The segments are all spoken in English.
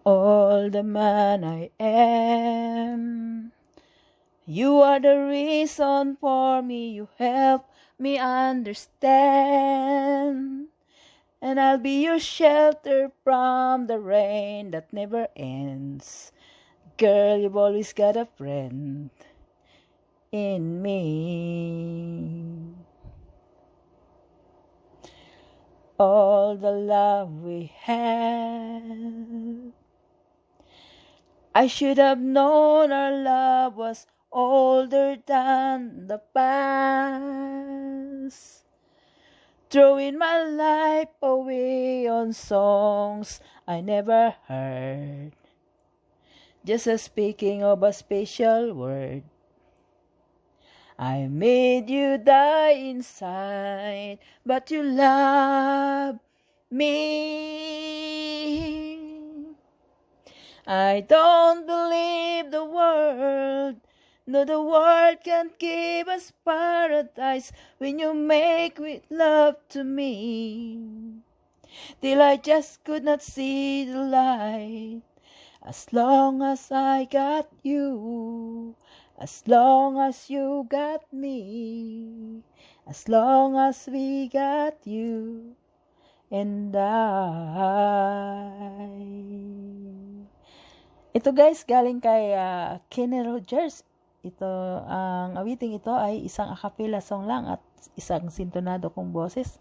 all the man I am. You are the reason for me, you help me understand. And I'll be your shelter from the rain that never ends. Girl, you've always got a friend in me. All the love we had, I should have known our love was older than the past. Throwing my life away on songs I never heard, just a speaking of a special word. I made you die inside, but you love me. I don't believe the world, no, the world can't give us paradise when you make with love to me. Till I just could not see the light, as long as I got you. As long as you got me, as long as we got you and I. Ito guys, galing kay Kenny Rogers. Ito, ang awiting ito ay isang a cappella song lang at isang sintonado kong boses.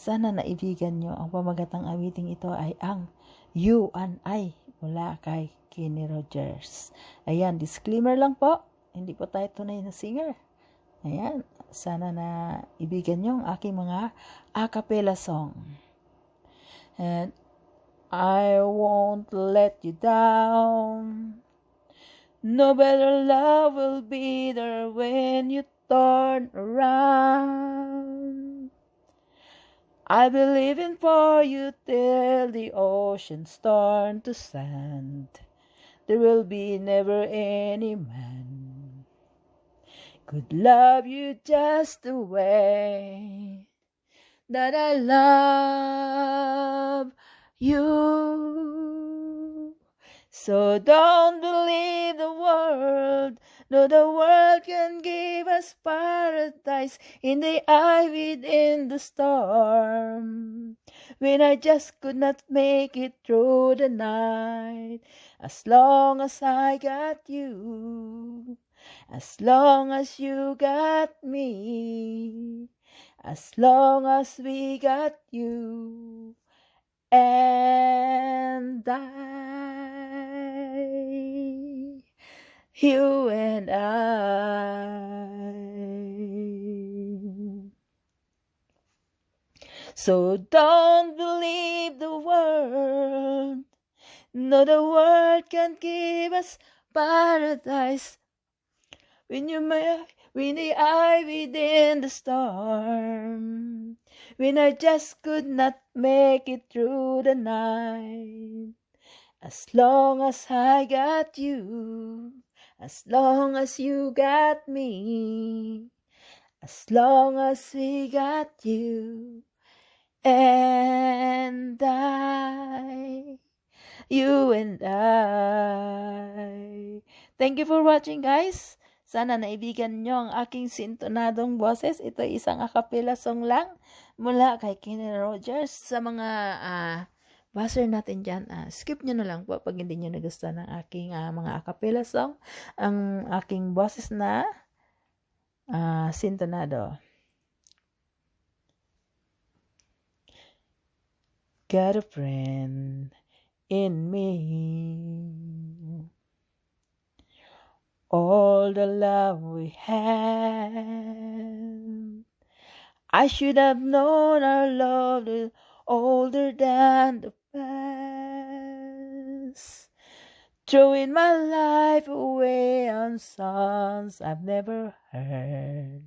Sana naibigan nyo. Ang pamagatang awiting ito ay ang You and I mula kay Kenny Rogers. Ayan, disclaimer lang po. Hindi po tayo tunay na singer. Ayan, sana na ibigan nyo ang aking mga a cappella song. And I won't let you down. No better love will be there when you turn around. I'll be living for you till the oceans turn to sand. There will be never any man could love you just the way that I love you. So don't believe the world, no, the world can give us paradise in the eye within the storm. When I just could not make it through the night, as long as I got you. As long as you got me, as long as we got you and I, you and I. So don't believe the world, no, the world can't give us paradise. When the eye within the storm, when I just could not make it through the night, as long as I got you, as long as you got me, as long as we got you and I, you and I. Thank you for watching, guys. Sana naibigan nyo ang aking sintonadong boses. Ito ay isang a cappella song lang mula kay Kenny Rogers. Sa mga buzzer natin dyan, skip nyo na lang po pag hindi nyo nagustuhan ng aking mga a cappella song. Ang aking boses na sintonado. Got a friend in me. All the love we had, I should have known our love is older than the past. Throwing my life away on songs I've never heard,